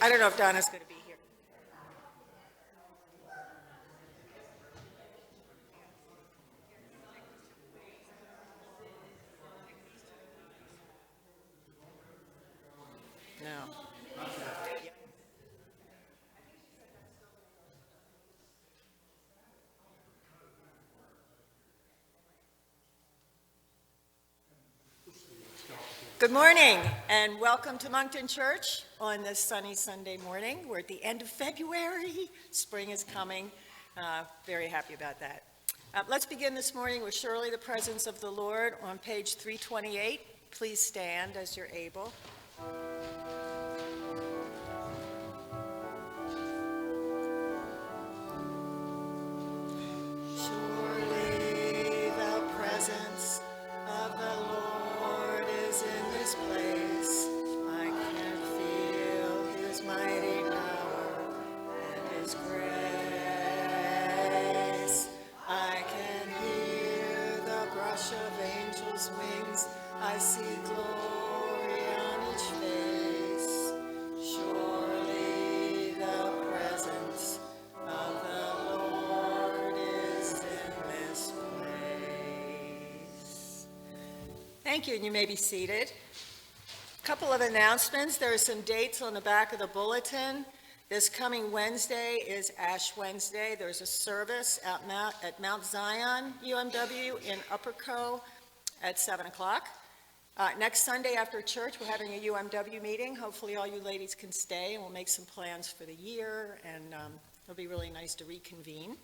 I don't know if Donna's going to be here. No. Good morning and welcome to Monkton Church on this sunny Sunday morning. We're at the end of February. Spring is coming. Very happy about that. Let's begin this morning with Surely the Presence of the Lord on page 328. Please stand as you're able. Surely the presence of the Lord is in this place. I can feel his mighty power and his grace. I can hear the brush of angels' wings. I see glory on each face. Surely the presence of the Lord is in this place. Thank you, and you may be seated. A couple of announcements. There are some dates on the back of the bulletin. This coming Wednesday is Ash Wednesday. There's a service at Mount Zion, UMW, in Upper Co at 7 o'clock. Next Sunday after church, we're having a UMW meeting. Hopefully all you ladies can stay, and we'll make some plans for the year, and it'll be really nice to reconvene.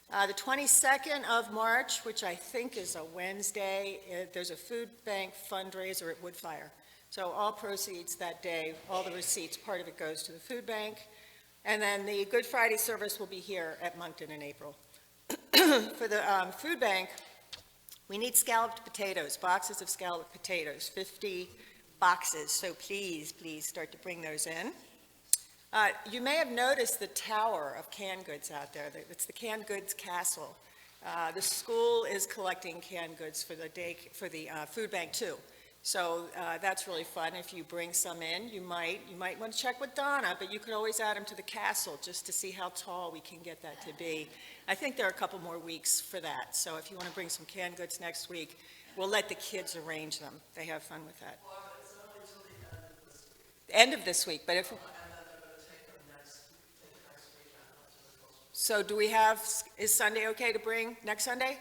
The 22nd of March, which I think is a Wednesday, there's a food bank fundraiser at Woodfire. So all proceeds that day, all the receipts, part of it goes to the food bank. And then the Good Friday service will be here at Monkton in April. For the food bank, we need scalloped potatoes, boxes of scalloped potatoes, 50 boxes. So please start to bring those in. You may have noticed the tower of canned goods out there. It's the canned goods castle. The school is collecting canned goods for the food bank too. So that's really fun. If you bring some in, you might want to check with Donna, but you could always add them to the castle just to see how tall we can get that to be. I think there are a couple more weeks for that. So if you want to bring some canned goods next week, we'll let the kids arrange them. They have fun with that. Well, it's only until the end of this week, but if... So do we have, is Sunday okay to bring next Sunday?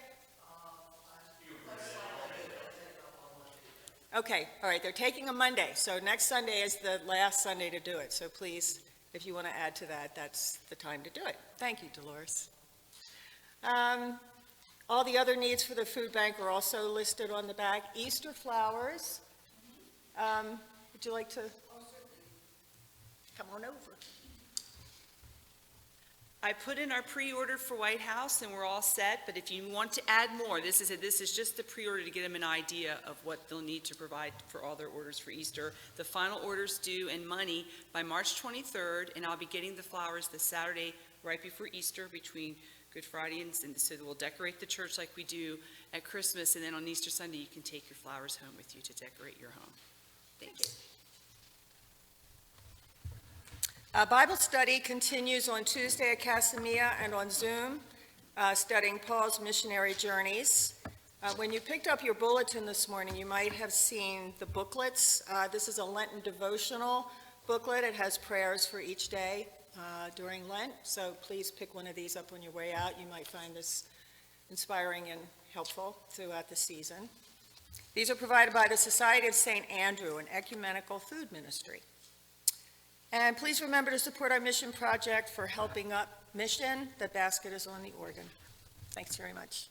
Okay, all right, they're taking a Monday, so next Sunday is the last Sunday to do it. So please, if you want to add to that, that's the time to do it. Thank you, Dolores. All the other needs for the food bank are also listed on the back. Easter flowers. Would you like to come on over? I put in our pre-order for White House and we're all set, but if you want to add more, this is just the pre-order to get them an idea of what they'll need to provide for all their orders for Easter. The final order's due in money by March 23rd, and I'll be getting the flowers the Saturday right before Easter between Good Friday and so we'll decorate the church like we do at Christmas, and then on Easter Sunday you can take your flowers home with you to decorate your home. Thank you. Bible study continues on Tuesday at Casamia and on Zoom, studying Paul's missionary journeys. When you picked up your bulletin this morning, you might have seen the booklets. This is a Lenten devotional booklet. It has prayers for each day during Lent, so please pick one of these up on your way out. You might find this inspiring and helpful throughout the season. These are provided by the Society of St. Andrew, an ecumenical food ministry. And please remember to support our mission project for Helping Up Mission. The basket is on the organ. Thanks very much.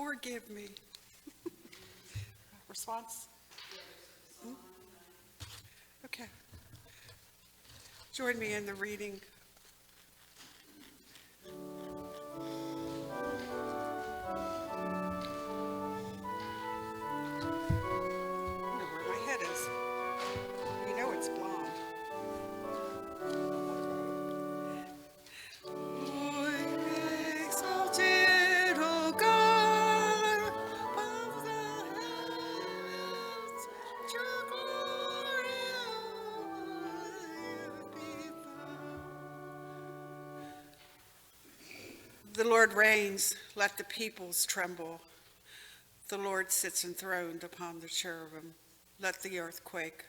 Forgive me. Response? Hmm? Okay. Join me in the reading. I know where my head is. You know it's blonde. Exalted, O God, above the heavens, your glory be found. The Lord reigns, let the peoples tremble. The Lord sits enthroned upon the cherubim, let the earth quake.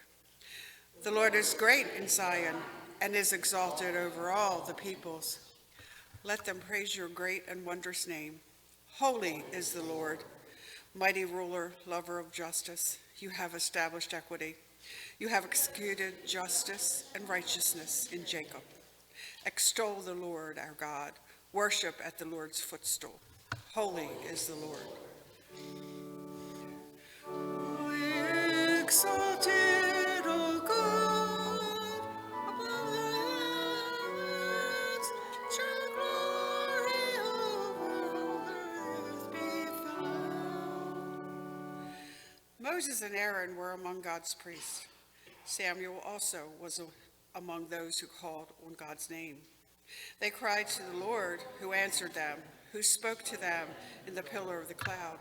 The Lord is great in Zion and is exalted over all the peoples. Let them praise your great and wondrous name. Holy is the Lord, mighty ruler, lover of justice. You have established equity. You have executed justice and righteousness in Jacob. Extol the Lord our God. Worship at the Lord's footstool. Holy is the Lord. We exalted, O God, above the heavens, your glory over the earth be found. Moses and Aaron were among God's priests. Samuel also was among those who called on God's name. They cried to the Lord, who answered them, who spoke to them in the pillar of the cloud.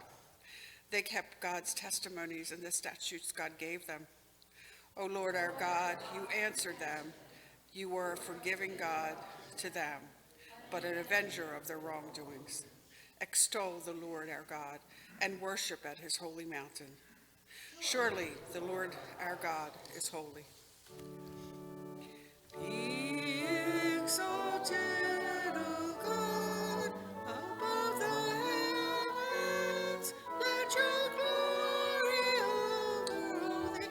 They kept God's testimonies and the statutes God gave them. O Lord our God, you answered them. You were a forgiving God to them, but an avenger of their wrongdoings. Extol the Lord our God and worship at his holy mountain. Surely the Lord our God is holy. Be exalted, O God, above the heavens. Let your glory over all the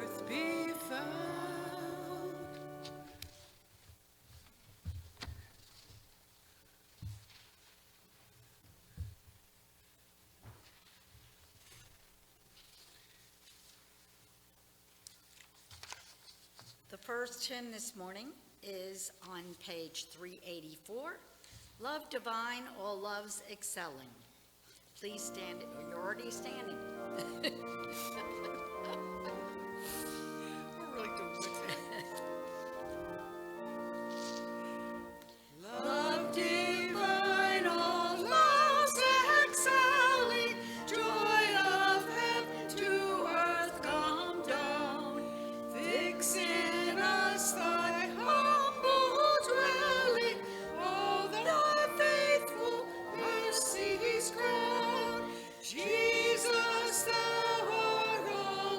earth be found. The first hymn this morning is on page 384, Love Divine, All Loves Excelling. Please stand, or you're already standing. We're really doing good today. Love divine, all loves excelling, joy of heaven to earth come down. Fix in us thy humble dwelling, all thy faithful mercies crown. Jesus, thou art all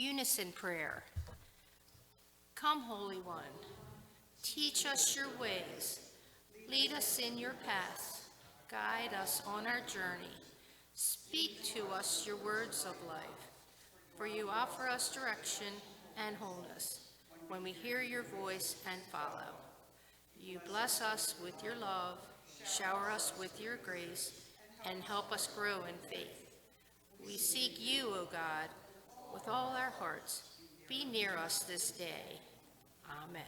Unison prayer. Come, Holy One, teach us your ways. Lead us in your paths. Guide us on our journey. Speak to us your words of life. For you offer us direction and wholeness when we hear your voice and follow. You bless us with your love, shower us with your grace, and help us grow in faith. We seek you, O God, with all our hearts. Be near us this day. Amen.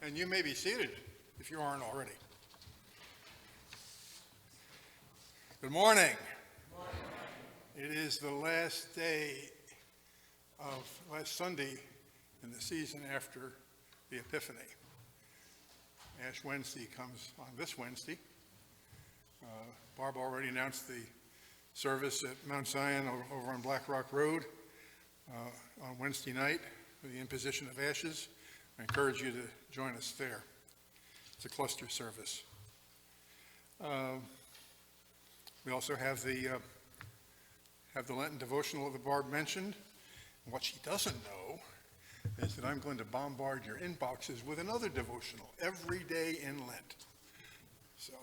And you may be seated if you aren't already. Good morning. It is the last day of last Sunday in the season after the Epiphany. Ash Wednesday comes on this Wednesday. Barb already announced the service at Mount Zion over on Black Rock Road on Wednesday night for the imposition of ashes. I encourage you to join us there. It's a cluster service. We also have the Lenten devotional that Barb mentioned. And what she doesn't know is that I'm going to bombard your inboxes with another devotional every day in Lent. So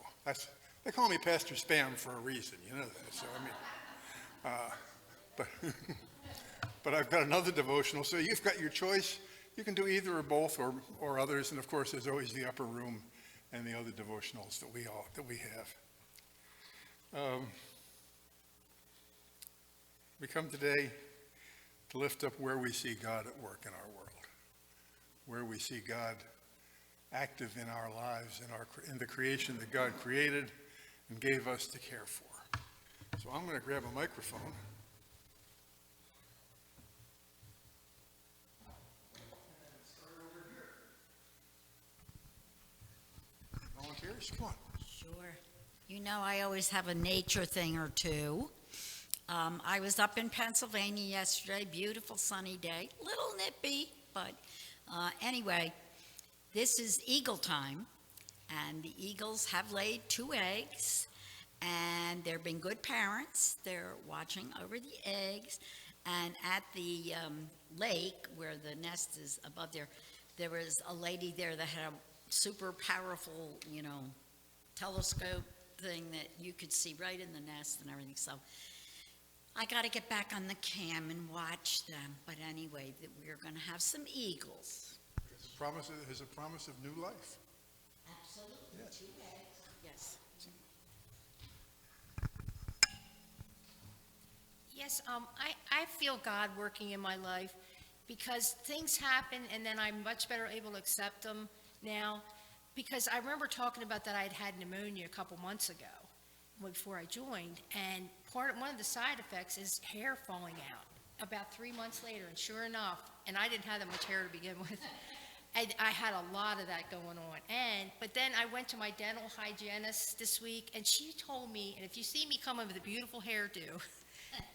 they call me Pastor Spam for a reason, you know that. So but I've got another devotional. So you've got your choice. You can do either or both or others. And of course, there's always the upper room and the other devotionals that we have. We come today to lift up where we see God at work in our world, where we see God active in our lives, in the creation that God created and gave us to care for. So I'm going to grab a microphone. Volunteers, come on. Sure. You know, I always have a nature thing or two. I was up in Pennsylvania yesterday, beautiful sunny day, little nippy, but anyway, this is eagle time, and the eagles have laid 2 eggs, and they've been good parents. They're watching over the eggs, and at the lake where the nest is above there was a lady there that had a super powerful, telescope thing that you could see right in the nest and everything. So I got to get back on the cam and watch them. But anyway, we're going to have some eagles. There's a promise of new life. Absolutely. Yes. 2 eggs. Yes. Yes, I feel God working in my life because things happen and then I'm much better able to accept them now. Because I remember talking about that I had pneumonia a couple months ago before I joined, and one of the side effects is hair falling out about 3 months later, and sure enough, and I didn't have that much hair to begin with, and I had a lot of that going on. But then I went to my dental hygienist this week, and she told me, and if you see me coming with a beautiful hairdo,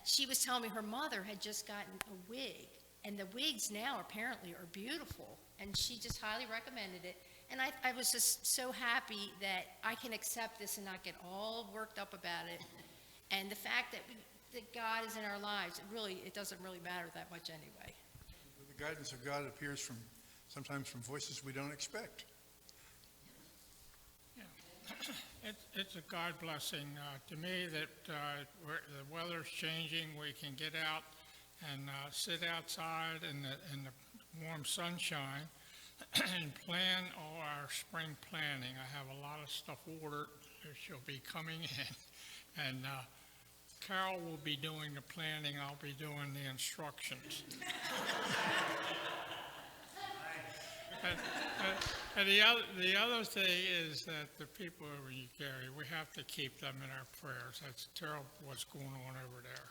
she was telling me her mother had just gotten a wig, and the wigs now apparently are beautiful, and she just highly recommended it. And I was just so happy that I can accept this and not get all worked up about it. And the fact that God is in our lives, it doesn't really matter that much anyway. The guidance of God appears sometimes from voices we don't expect. Yeah. It's a God blessing to me that the weather's changing. We can get out and sit outside in the warm sunshine and plan all our spring planting. I have a lot of stuff ordered that she'll be coming in, and Carol will be doing the planning. I'll be doing the instructions. And the other thing is that the people over in Gary, we have to keep them in our prayers. That's terrible what's going on over there.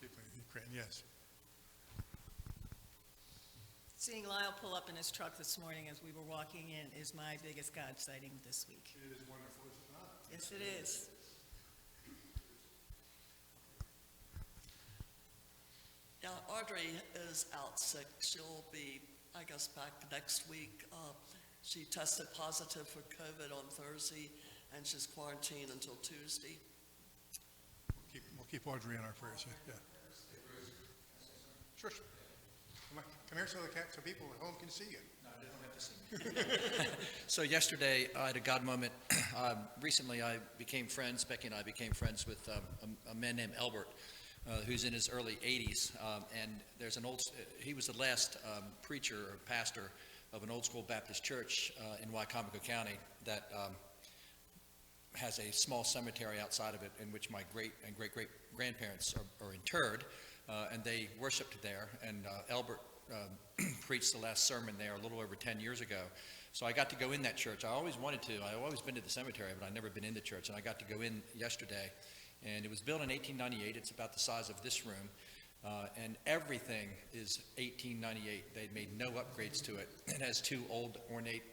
People in Ukraine, yes. Seeing Lyle pull up in his truck this morning as we were walking in is my biggest God sighting this week. It is wonderful, is it not? Yes, it is. Yeah, Audrey is out sick. She'll be, I guess, back next week. She tested positive for COVID on Thursday, and she's quarantined until Tuesday. keep Audrey in our prayers, yeah. Sure. Come here so people at home can see you. No, they don't have to see me. So yesterday, I had a God moment. Recently, I became friends, Becky and I became friends with a man named Albert, who's in his early 80s. And there's he was the last preacher or pastor of an old school Baptist church in Wycomico County that has a small cemetery outside of it in which my great and great grandparents are interred, and they worshiped there. And Albert preached the last sermon there a little over 10 years ago. So I got to go in that church. I always wanted to. I've always been to the cemetery, but I've never been in the church. And I got to go in yesterday. And it was built in 1898. It's about the size of this room. And everything is 1898. They made no upgrades to it. It has two old ornate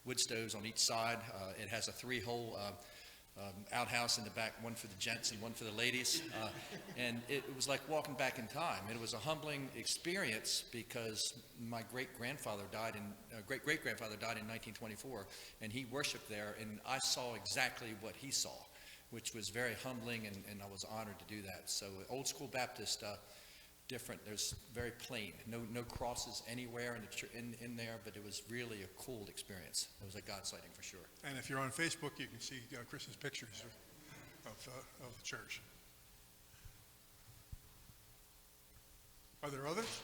wood stoves on each side. It has a 3-hole outhouse in the back, one for the gents and one for the ladies. And it was like walking back in time. It was a humbling experience because my great-grandfather died in 1924, and he worshiped there, and I saw exactly what he saw, which was very humbling, and I was honored to do that. So old school Baptist, different. There's very plain, no crosses anywhere in there, but it was really a cool experience. It was a God sighting for sure. And if you're on Facebook, you can see Chris's pictures of the church. Are there others?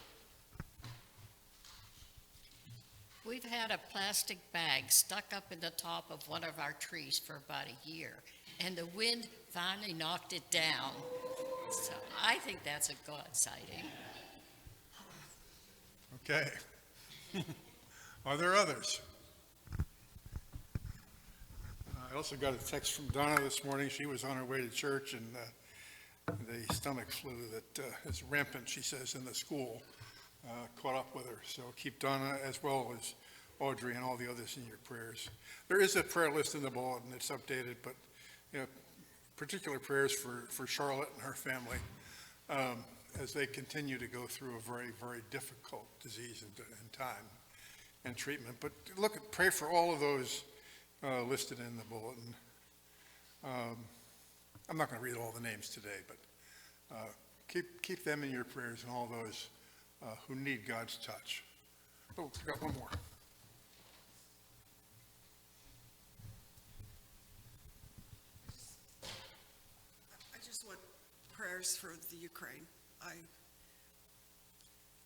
We've had a plastic bag stuck up in the top of one of our trees for about a year, and the wind finally knocked it down. So I think that's a God sighting. Okay. Are there others? I also got a text from Donna this morning. She was on her way to church, and the stomach flu that is rampant, she says, in the school caught up with her. So keep Donna as well as Audrey and all the others in your prayers. There is a prayer list in the bulletin. It's updated, but particular prayers for Charlotte and her family as they continue to go through a very, very difficult disease and time and treatment. But pray for all of those listed in the bulletin. I'm not going to read all the names today, but keep them in your prayers and all those who need God's touch. Oh, we got one more. I just want prayers for the Ukraine.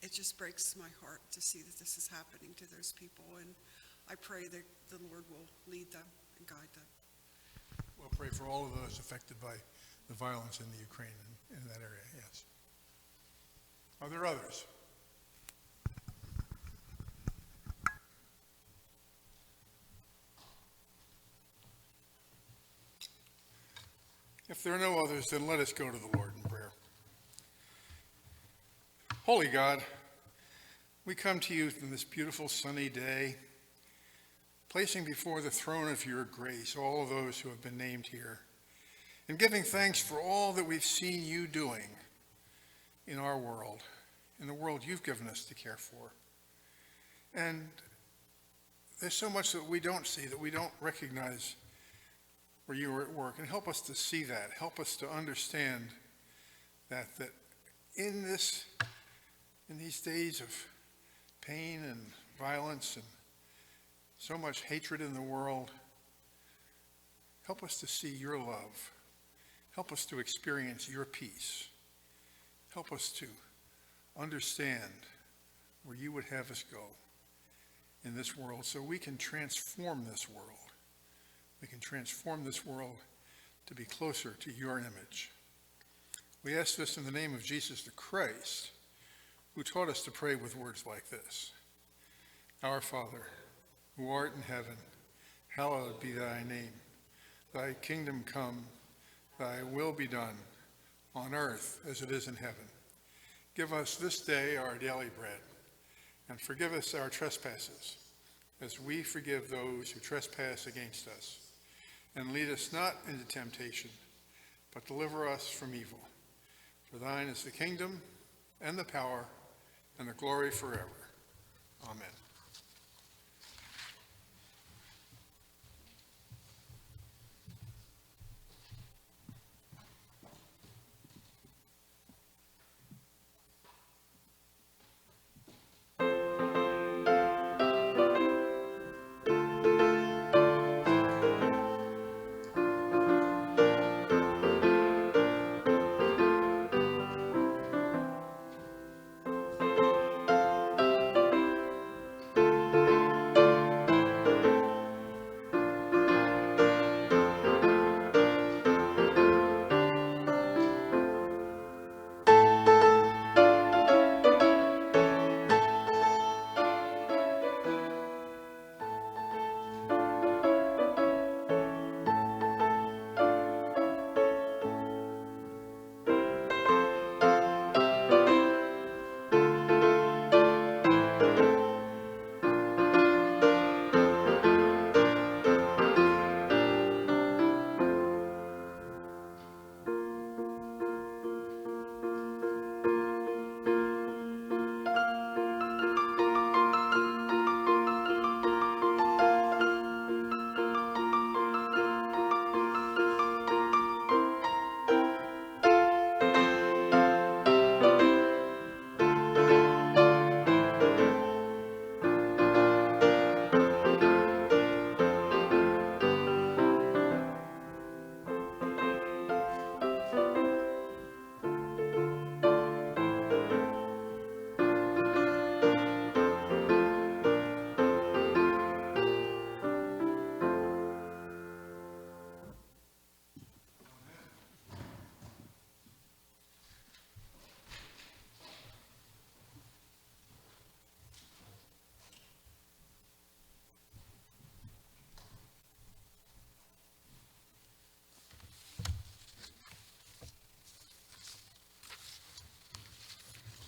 It just breaks my heart to see that this is happening to those people, and I pray that the Lord will lead them and guide them. We'll pray for all of those affected by the violence in the Ukraine and in that area, yes. Are there others? If there are no others, then let us go to the Lord in prayer. Holy God, we come to you in this beautiful sunny day, placing before the throne of your grace all of those who have been named here, and giving thanks for all that we've seen you doing in our world, in the world you've given us to care for. And there's so much that we don't see, that we don't recognize where you are at work, and help us to see that. Help us to understand that in these days of pain and violence and so much hatred in the world, help us to see your love. Help us to experience your peace. Help us to understand where you would have us go in this world so we can transform this world. We can transform this world to be closer to your image. We ask this in the name of Jesus the Christ, who taught us to pray with words like this. Our Father, who art in heaven, hallowed be thy name. Thy kingdom come, thy will be done, on earth as it is in heaven. Give us this day our daily bread, and forgive us our trespasses, as we forgive those who trespass against us. And lead us not into temptation, but deliver us from evil. For thine is the kingdom, and the power, and the glory forever. Amen.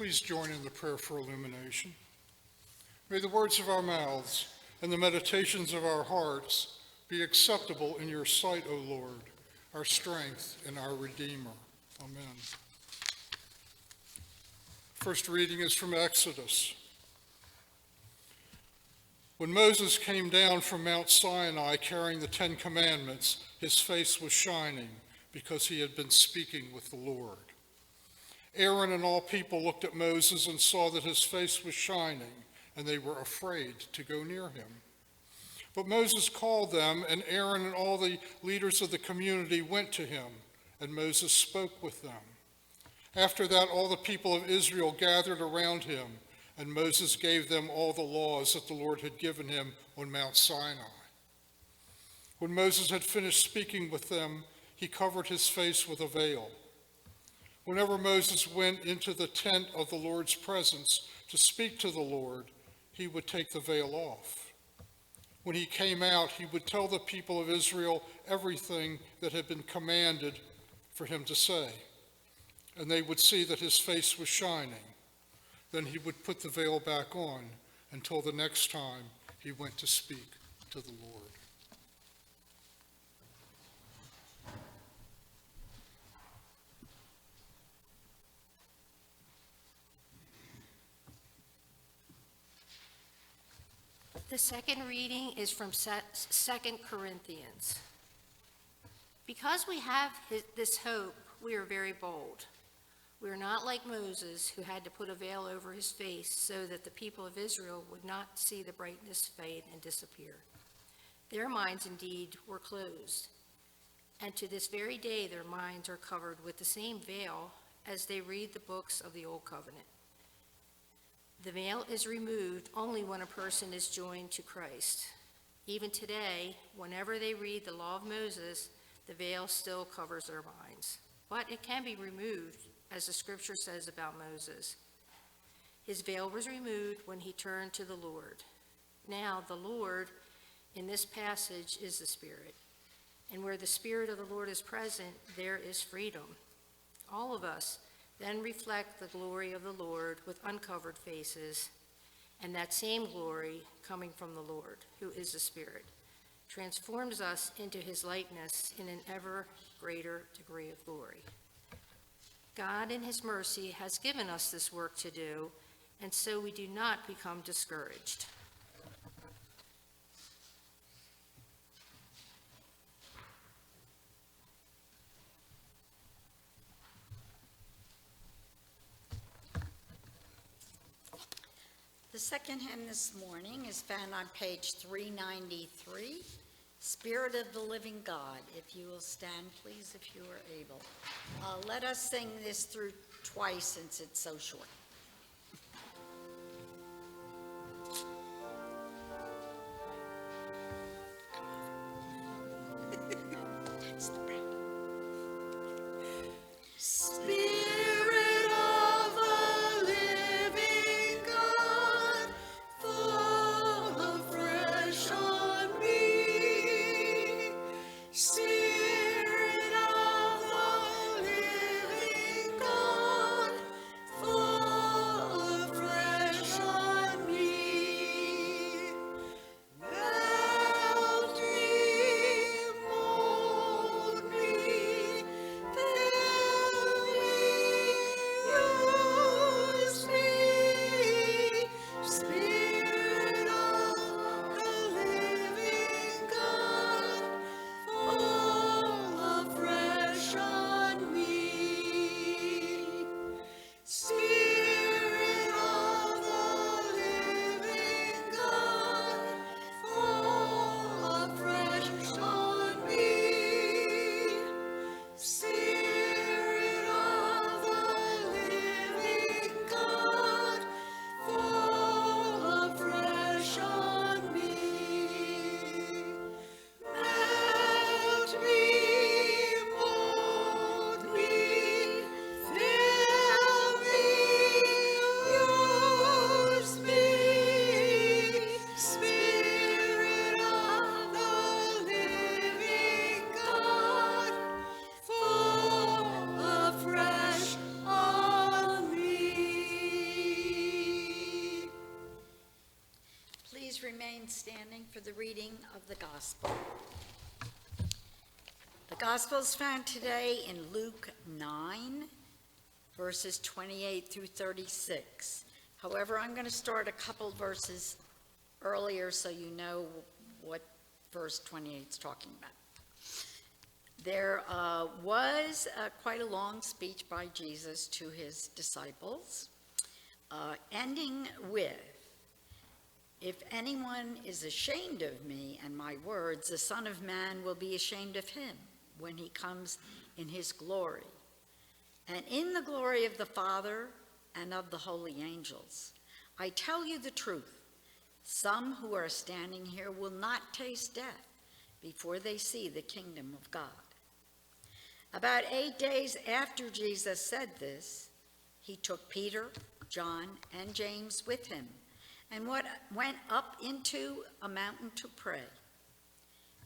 Please join in the prayer for illumination. May the words of our mouths and the meditations of our hearts be acceptable in your sight, O Lord, our strength and our Redeemer. Amen. First reading is from Exodus. When Moses came down from Mount Sinai carrying the 10 Commandments, his face was shining because he had been speaking with the Lord. Aaron and all people looked at Moses and saw that his face was shining, and they were afraid to go near him. But Moses called them, and Aaron and all the leaders of the community went to him, and Moses spoke with them. After that, all the people of Israel gathered around him, and Moses gave them all the laws that the Lord had given him on Mount Sinai. When Moses had finished speaking with them, he covered his face with a veil. Whenever Moses went into the tent of the Lord's presence to speak to the Lord, he would take the veil off. When he came out, he would tell the people of Israel everything that had been commanded for him to say, and they would see that his face was shining. Then he would put the veil back on until the next time he went to speak to the Lord. The second reading is from 2 Corinthians. Because we have this hope, we are very bold. We are not like Moses, who had to put a veil over his face so that the people of Israel would not see the brightness fade and disappear. Their minds indeed were closed, and to this very day their minds are covered with the same veil as they read the books of the Old Covenant. The veil is removed only when a person is joined to Christ. Even today, whenever they read the law of Moses, the veil still covers their minds. But it can be removed, as the scripture says about Moses. His veil was removed when he turned to the Lord. Now, the Lord in this passage is the Spirit. And where the Spirit of the Lord is present, there is freedom. All of us then reflect the glory of the Lord with uncovered faces, and that same glory coming from the Lord, who is the Spirit, transforms us into his likeness in an ever greater degree of glory. God in his mercy has given us this work to do, and so we do not become discouraged. The second hymn this morning is found on page 393, Spirit of the Living God. If you will stand, please, if you are able. Let us sing this through twice since it's so short. That's the break. Spirit of the living God, fall afresh on me. Spirit of the living God, fall please remain standing for the reading of the gospel? The gospel is found today in Luke 9, verses 28 through 36. However, I'm going to start a couple verses earlier so you know what verse 28 is talking about. There was quite a long speech by Jesus to his disciples, ending with, "If anyone is ashamed of me and my words, the Son of Man will be ashamed of him when he comes in his glory, and in the glory of the Father and of the holy angels. I tell you the truth, some who are standing here will not taste death before they see the kingdom of God." About 8 days after Jesus said this, he took Peter, John, and James with him and went up into a mountain to pray.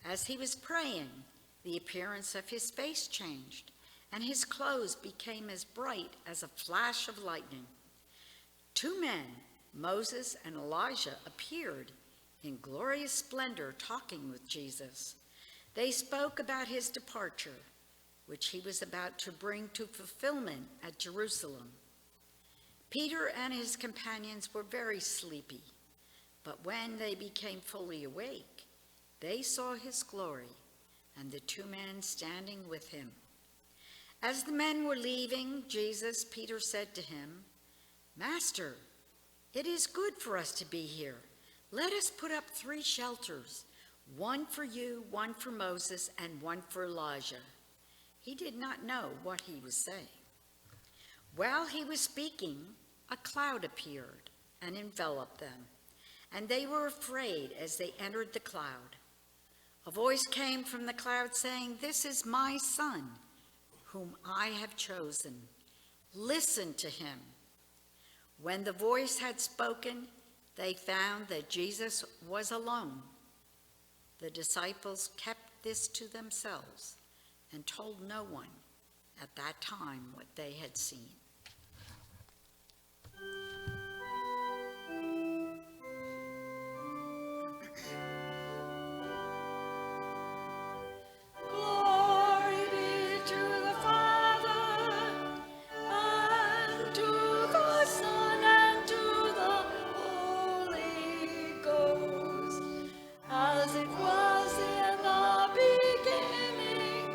As he was praying, the appearance of his face changed, and his clothes became as bright as a flash of lightning. 2 men, Moses and Elijah, appeared in glorious splendor talking with Jesus. They spoke about his departure, which he was about to bring to fulfillment at Jerusalem. Peter and his companions were very sleepy, but when they became fully awake, they saw his glory and the 2 men standing with him. As the men were leaving Jesus, Peter said to him, "Master, it is good for us to be here. Let us put up 3 shelters, one for you, one for Moses, and one for Elijah." He did not know what he was saying. While he was speaking, a cloud appeared and enveloped them, and they were afraid as they entered the cloud. A voice came from the cloud saying, "This is my son, whom I have chosen. Listen to him." When the voice had spoken, they found that Jesus was alone. The disciples kept this to themselves and told no one at that time what they had seen. Glory be to the Father, and to the Son, and to the Holy Ghost, as it was in the beginning,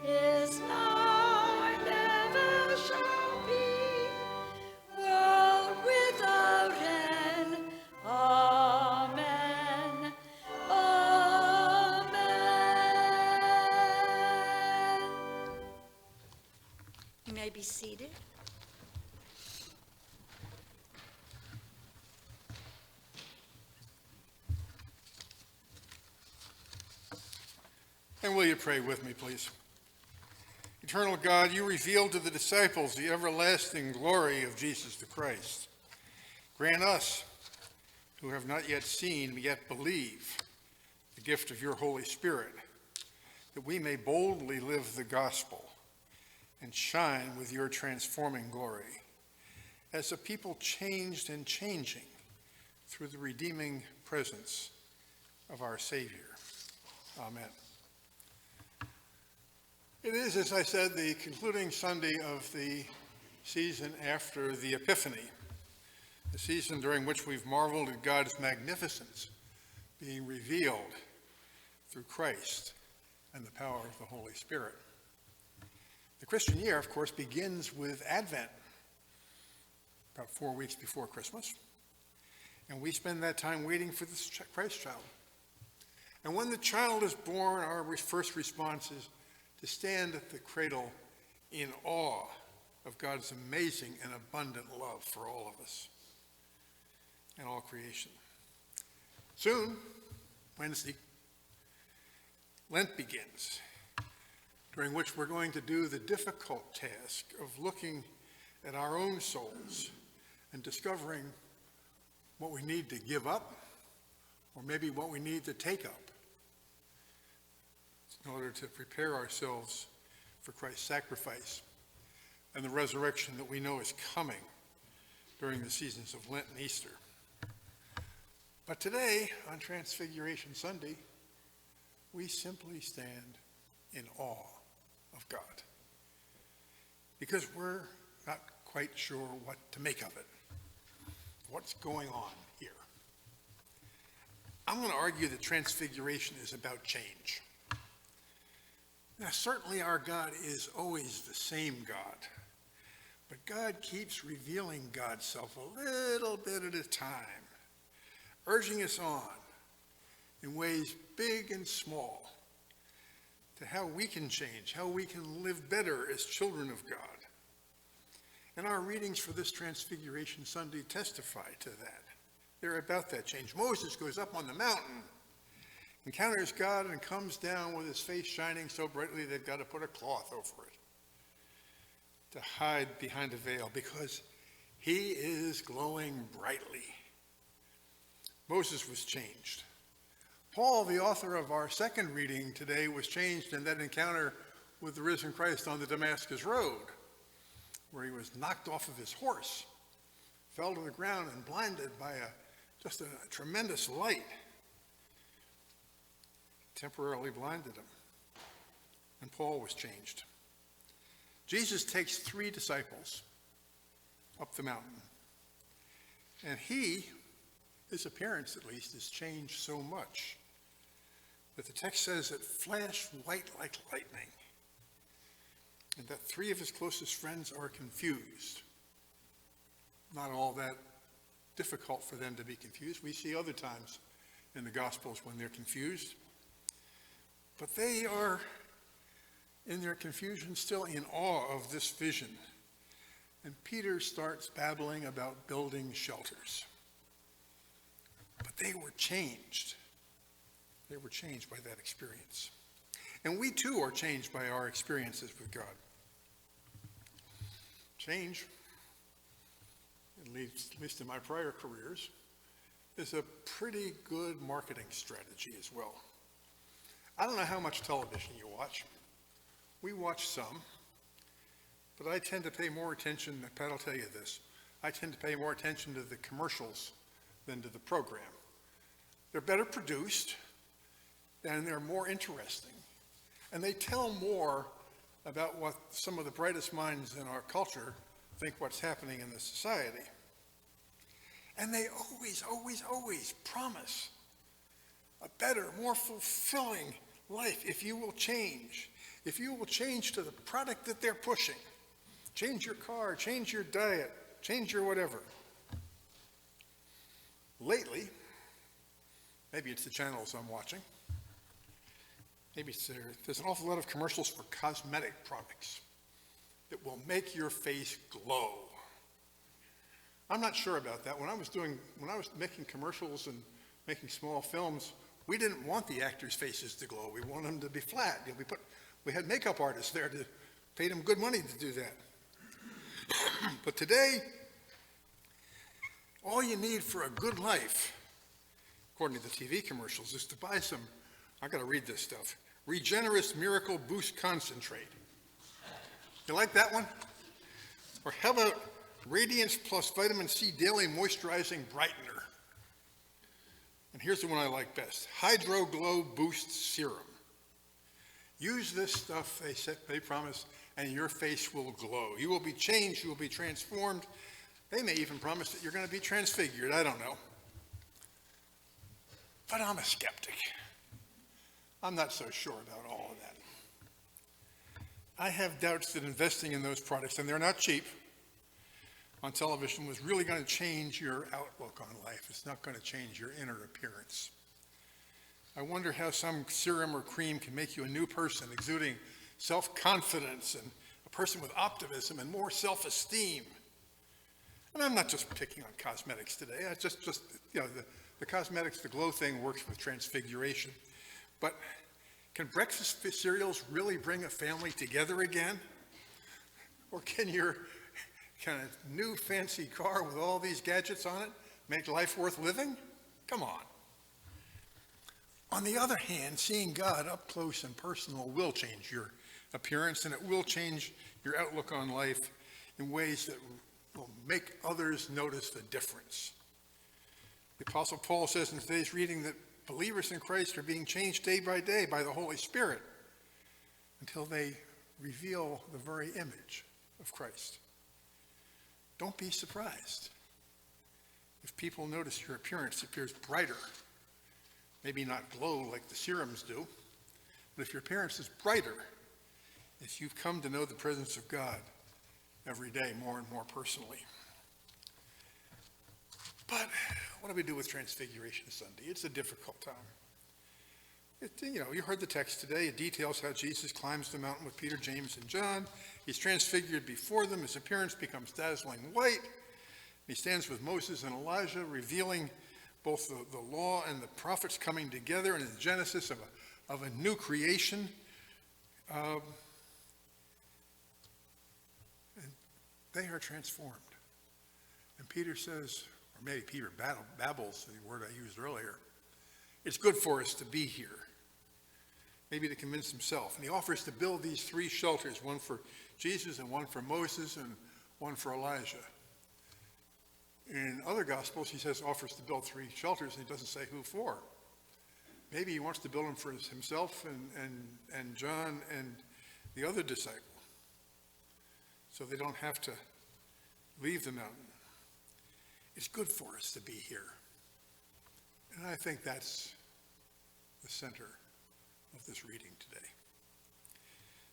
is now, and ever shall be, world without end. Amen. Amen. You may be seated. And will you pray with me, please? Eternal God, you revealed to the disciples the everlasting glory of Jesus the Christ. Grant us, who have not yet seen, yet believe, the gift of your Holy Spirit, that we may boldly live the gospel and shine with your transforming glory as a people changed and changing through the redeeming presence of our Savior. Amen. It is, as I said, the concluding Sunday of the season after the Epiphany, the season during which we've marveled at God's magnificence being revealed through Christ and the power of the Holy Spirit. The Christian year, of course, begins with Advent, about 4 weeks before Christmas, and we spend that time waiting for the Christ child. And when the child is born, our first response is to stand at the cradle in awe of God's amazing and abundant love for all of us and all creation. Soon, Wednesday, Lent begins, during which we're going to do the difficult task of looking at our own souls and discovering what we need to give up, or maybe what we need to take up, in order to prepare ourselves for Christ's sacrifice and the resurrection that we know is coming during the seasons of Lent and Easter. But today, on Transfiguration Sunday, we simply stand in awe of God because we're not quite sure what to make of it. What's going on here? I'm going to argue that Transfiguration is about change. Now, certainly our God is always the same God, but God keeps revealing God's self a little bit at a time, urging us on in ways big and small to how we can change, how we can live better as children of God. And our readings for this Transfiguration Sunday testify to that. They're about that change. Moses goes up on the mountain, encounters God, and comes down with his face shining so brightly they've got to put a cloth over it to hide behind a veil because he is glowing brightly. Moses was changed. Paul, the author of our second reading today, was changed in that encounter with the risen Christ on the Damascus Road, where he was knocked off of his horse, fell to the ground and blinded by just a tremendous light. Temporarily blinded him. And Paul was changed. Jesus takes 3 disciples up the mountain. And his appearance at least, is changed so much that the text says it flashed white like lightning. And that 3 of his closest friends are confused. Not all that difficult for them to be confused. We see other times in the Gospels when they're confused. But they are, in their confusion, still in awe of this vision. And Peter starts babbling about building shelters. But they were changed. They were changed by that experience. And we too are changed by our experiences with God. Change, at least in my prior careers, is a pretty good marketing strategy as well. I don't know how much television you watch. We watch some, but I tend to pay more attention, Pat will tell you this, I tend to pay more attention to the commercials than to the program. They're better produced, and they're more interesting. And they tell more about what some of the brightest minds in our culture think what's happening in the society. And they always promise a better, more fulfilling life if you will change. If you will change to the product that they're pushing. Change your car, change your diet, change your whatever. Lately, maybe it's the channels I'm watching, maybe there's an awful lot of commercials for cosmetic products that will make your face glow. I'm not sure about that. When I was making commercials and making small films, we didn't want the actors' faces to glow. We wanted them to be flat. We had makeup artists there to pay them good money to do that. But today, all you need for a good life, according to the TV commercials, is to buy some, I gotta read this stuff, Regenerous Miracle Boost Concentrate. You like that one? Or how about Radiance Plus Vitamin C Daily Moisturizing Brightener? And here's the one I like best, Hydro Glow Boost Serum. Use this stuff, they promise, and your face will glow. You will be changed, you will be transformed. They may even promise that you're going to be transfigured, I don't know. But I'm a skeptic. I'm not so sure about all of that. I have doubts that investing in those products, and they're not cheap, on television was really going to change your outlook on life. It's not going to change your inner appearance. I wonder how some serum or cream can make you a new person, exuding self-confidence and a person with optimism and more self-esteem. And I'm not just picking on cosmetics today. I just you know, the cosmetics, the glow thing works with Transfiguration. But can breakfast cereals really bring a family together again? Or can your kind of new fancy car with all these gadgets on it make life worth living? Come on. On the other hand, seeing God up close and personal will change your appearance, and it will change your outlook on life in ways that will make others notice the difference. The The Apostle Paul says in today's reading that believers in Christ are being changed day by day by the Holy Spirit until they reveal the very image of Christ. Don't be surprised if people notice your appearance appears brighter, maybe not glow like the serums do, but if your appearance is brighter, if you've come to know the presence of God every day more and more personally. But what do we do with Transfiguration Sunday? It's a difficult time. You heard the text today. It details how Jesus climbs the mountain with Peter, James, and John. He's transfigured before them. His appearance becomes dazzling white. He stands with Moses and Elijah, revealing both the law and the prophets coming together in the genesis of a new creation. And they are transformed. And Peter says, or maybe Peter babbles, the word I used earlier, it's good for us to be here. Maybe to convince himself. And he offers to build these 3 shelters, one for Jesus and one for Moses and one for Elijah. In other Gospels, he offers to build 3 shelters, and he doesn't say who for. Maybe he wants to build them for himself and John and the other disciple, so they don't have to leave the mountain. It's good for us to be here. And I think that's the center of this reading today.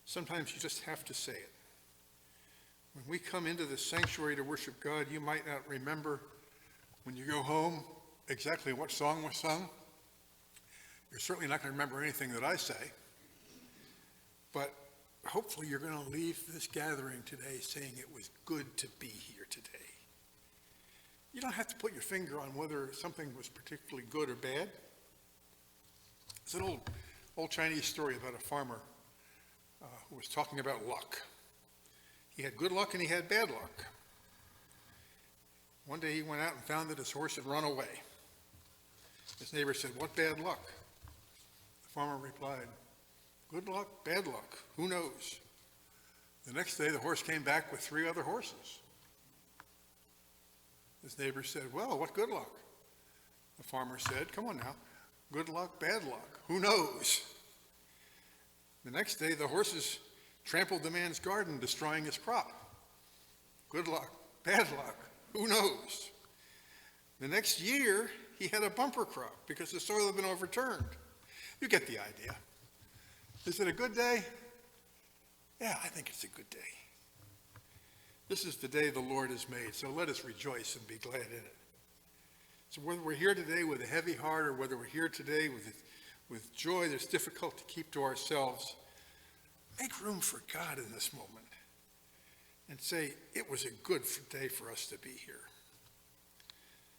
Sometimes you just have to say it. When we come into the sanctuary to worship God, you might not remember when you go home exactly what song was sung. You're certainly not going to remember anything that I say. But hopefully you're going to leave this gathering today saying it was good to be here today. You don't have to put your finger on whether something was particularly good or bad. It's an old Chinese story about a farmer who was talking about luck. He had good luck and he had bad luck. One day he went out and found that his horse had run away. His neighbor said, "What bad luck?" The farmer replied, "Good luck, bad luck, who knows?" The next day the horse came back with 3 other horses. His neighbor said, "Well, what good luck?" The farmer said, "Come on now, good luck, bad luck, who knows?" The next day the horses trampled the man's garden, destroying his crop. Good luck, bad luck, who knows? The next year, he had a bumper crop because the soil had been overturned. You get the idea. Is it a good day? Yeah, I think it's a good day. This is the day the Lord has made, so let us rejoice and be glad in it. So whether we're here today with a heavy heart or whether we're here today with joy that's difficult to keep to ourselves, make room for God in this moment and say, it was a good day for us to be here.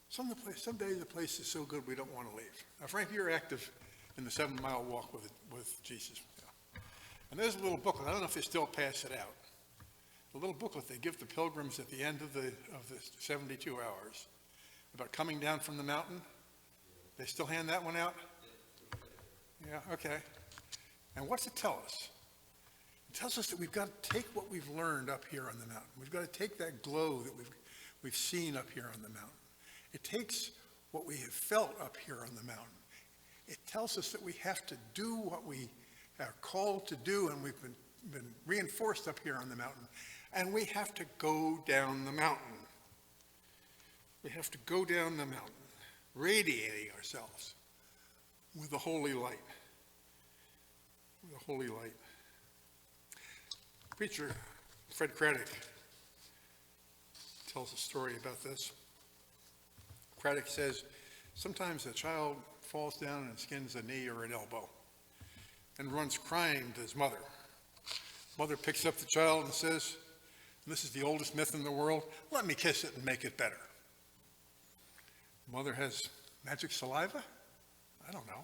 Someday the place is so good we don't want to leave. Now, Frank, you're active in the 7-mile walk with Jesus. And there's a little booklet. I don't know if they still pass it out. A little booklet they give the pilgrims at the end of the 72 hours about coming down from the mountain. They still hand that one out? Yeah, okay. And what's it tell us? It tells us that we've got to take what we've learned up here on the mountain. We've got to take that glow that we've seen up here on the mountain. It takes what we have felt up here on the mountain. It tells us that we have to do what we are called to do, and we've been reinforced up here on the mountain. And we have to go down the mountain. We have to go down the mountain, radiating ourselves with the holy light. With the holy light. Preacher Fred Craddock tells a story about this. Craddock says, sometimes a child falls down and skins a knee or an elbow and runs crying to his mother. Mother picks up the child and says, and this is the oldest myth in the world, let me kiss it and make it better. Mother has magic saliva? I don't know.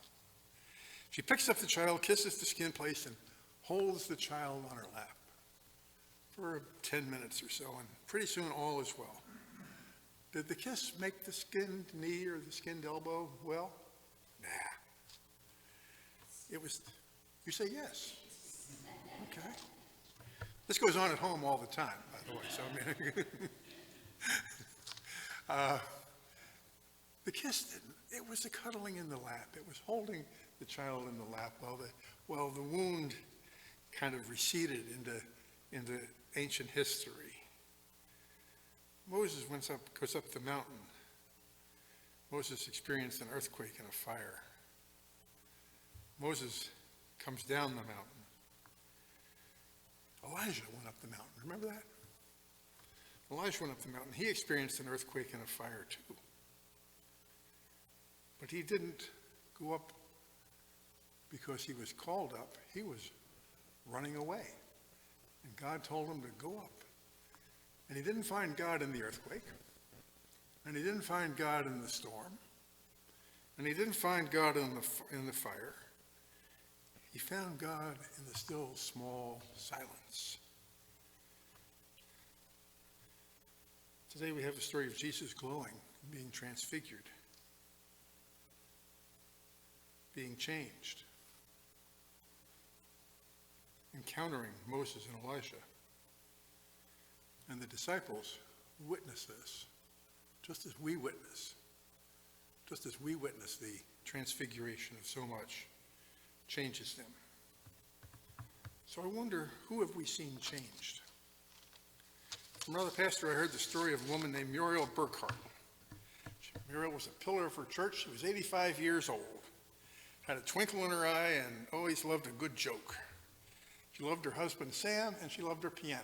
She picks up the child, kisses the skin place, and holds the child on her lap for 10 minutes or so, and pretty soon all is well. Did the kiss make the skinned knee or the skinned elbow well? Nah. It was, you say yes. Okay. This goes on at home all the time, by the way, so I mean, The kiss didn't. It was the cuddling in the lap. It was holding the child in the lap while the wound kind of receded into ancient history. Moses goes up the mountain. Moses experienced an earthquake and a fire. Moses comes down the mountain. Elijah went up the mountain. Remember that? Elijah went up the mountain. He experienced an earthquake and a fire too. But he didn't go up because he was called up. He was running away. And God told him to go up. And he didn't find God in the earthquake. And he didn't find God in the storm. And he didn't find God in the fire. He found God in the still, small silence. Today we have the story of Jesus glowing, being transfigured, being changed, encountering Moses and Elijah. And the disciples witness this, just as we witness the transfiguration of so much changes them. So I wonder, who have we seen changed? From another pastor, I heard the story of a woman named Muriel Burkhart. Muriel was a pillar of her church. She was 85 years old, had a twinkle in her eye, and always loved a good joke. She loved her husband, Sam, and she loved her piano.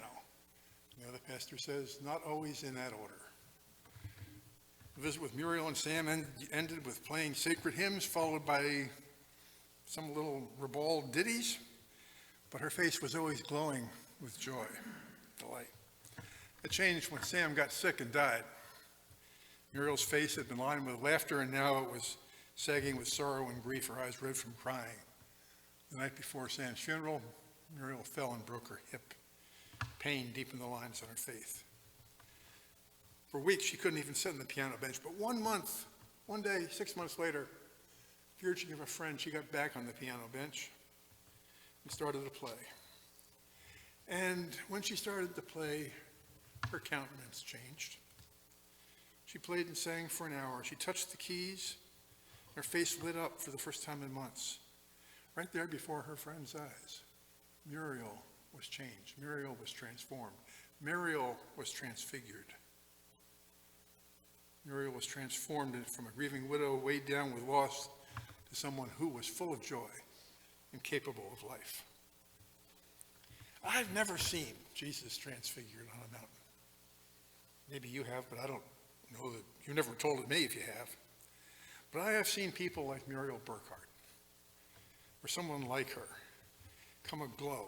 The other pastor says, not always in that order. The visit with Muriel and Sam ended with playing sacred hymns, followed by some little ribald ditties, but her face was always glowing with joy, delight. It changed when Sam got sick and died. Muriel's face had been lined with laughter, and now it was sagging with sorrow and grief, her eyes red from crying. The night before Sam's funeral, Muriel fell and broke her hip. Pain deepened the lines on her face. For weeks, she couldn't even sit on the piano bench, but one day, 6 months later, at the urging of a friend, she got back on the piano bench and started to play. And when she started to play, her countenance changed. She played and sang for an hour. She touched the keys. Her face lit up for the first time in months. Right there before her friend's eyes, Muriel was changed. Muriel was transformed. Muriel was transfigured. Muriel was transformed from a grieving widow weighed down with loss to someone who was full of joy and capable of life. I've never seen Jesus transfigured on a mountain. Maybe you have, but I don't know that. You've never told it me if you have. But I have seen people like Muriel Burkhart, or someone like her, come aglow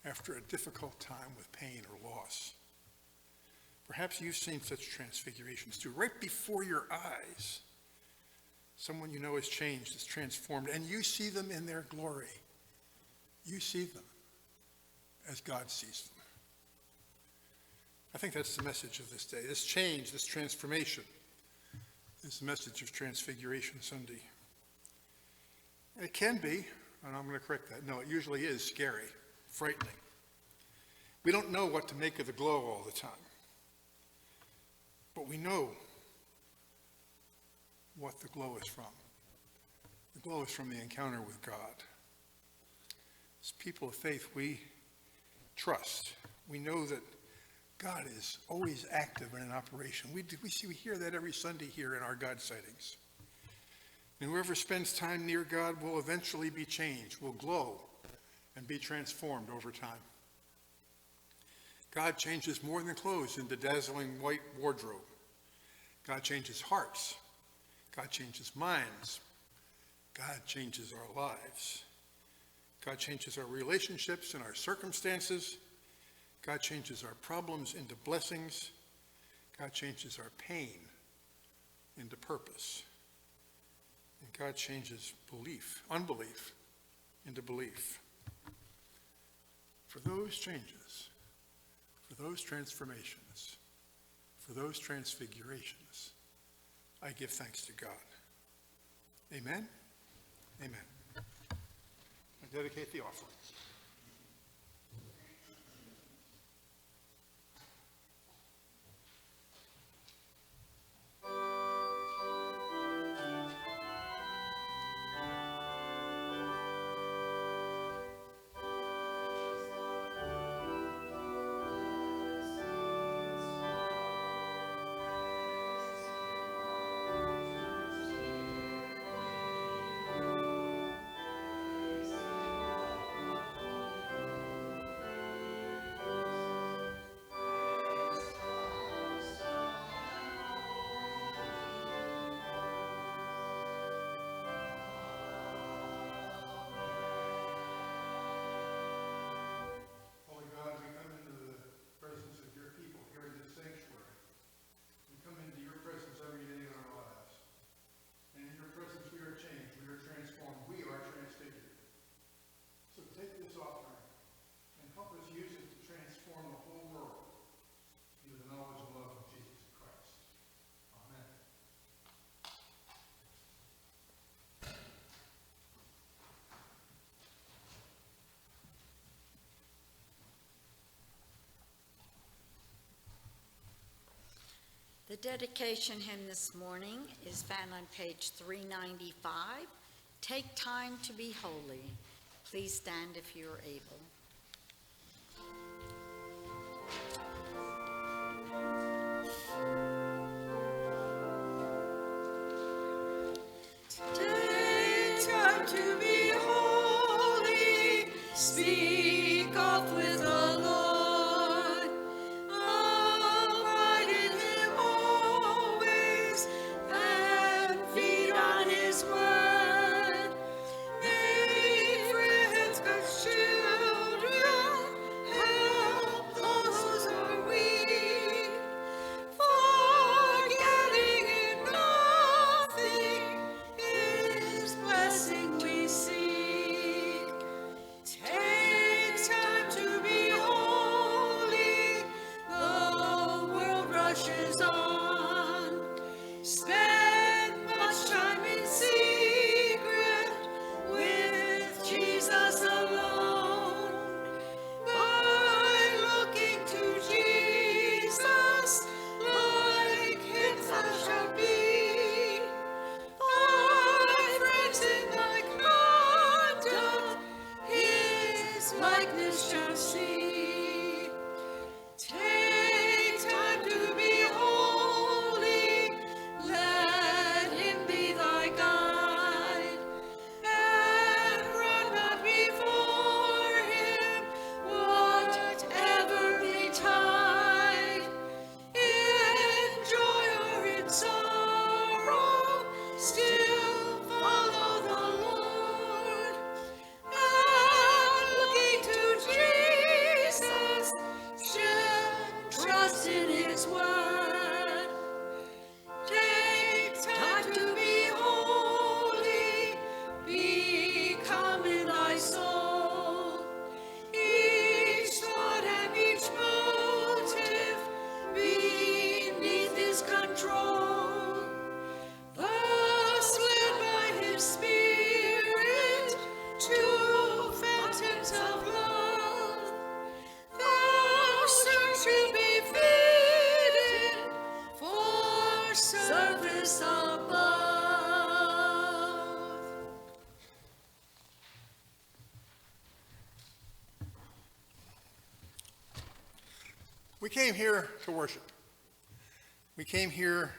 after a difficult time with pain or loss. Perhaps you've seen such transfigurations too, right before your eyes. Someone you know is changed, is transformed, and you see them in their glory. You see them as God sees them. I think that's the message of this day. This change, this transformation, is the message of Transfiguration Sunday. And it can be, and I'm going to correct that, no, it usually is scary, frightening. We don't know what to make of the glow all the time. But we know what the glow is from. The glow is from the encounter with God. As people of faith, we trust. We know that God is always active and in operation. We hear that every Sunday here in our God sightings. And whoever spends time near God will eventually be changed, will glow, and be transformed over time. God changes more than clothes into dazzling white wardrobe. God changes hearts. God changes minds. God changes our lives. God changes our relationships and our circumstances. God changes our problems into blessings. God changes our pain into purpose. And God changes unbelief into belief. For those changes, for those transformations, for those transfigurations, I give thanks to God. Amen? Amen. I dedicate the offering. The dedication hymn this morning is found on page 395. Take time to be holy. Please stand if you are able. Take time to be holy, speak oft with the Lord. Abide in him always, and feed on his word. Make friends, God's children, help those who are weak. Forgetting in nothing His blessing we seek. Take time to be holy, the world rushes on. Spend much time in secret with Jesus alone. By looking to Jesus, like him thou shalt be. Thy friends in thy conduct his likeness shall see. Take time to be holy, let him be thy guide, and run not before him, whatever betide. In joy or in sorrow, still follow the Lord. And looking to Jesus, still trust in his word. Take time to be holy, become in thy soul. Each thought and each motive beneath his control. Thus led by his Spirit to fountains of love, thou shalt be fitted for service above. We came here to worship. We came here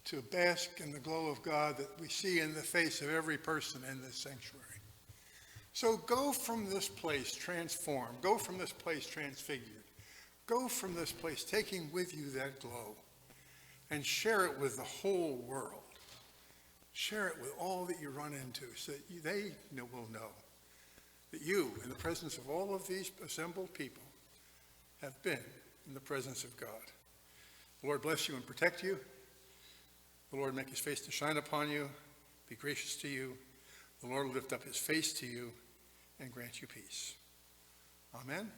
to bask in the glow of God that we see in the face of every person in this sanctuary. So go from this place transformed. Go from this place transfigured. Go from this place taking with you that glow and share it with the whole world. Share it with all that you run into so that they will know that you, in the presence of all of these assembled people, have been in the presence of God. The Lord bless you and protect you. The Lord make his face to shine upon you, be gracious to you. The Lord lift up his face to you and grant you peace. Amen.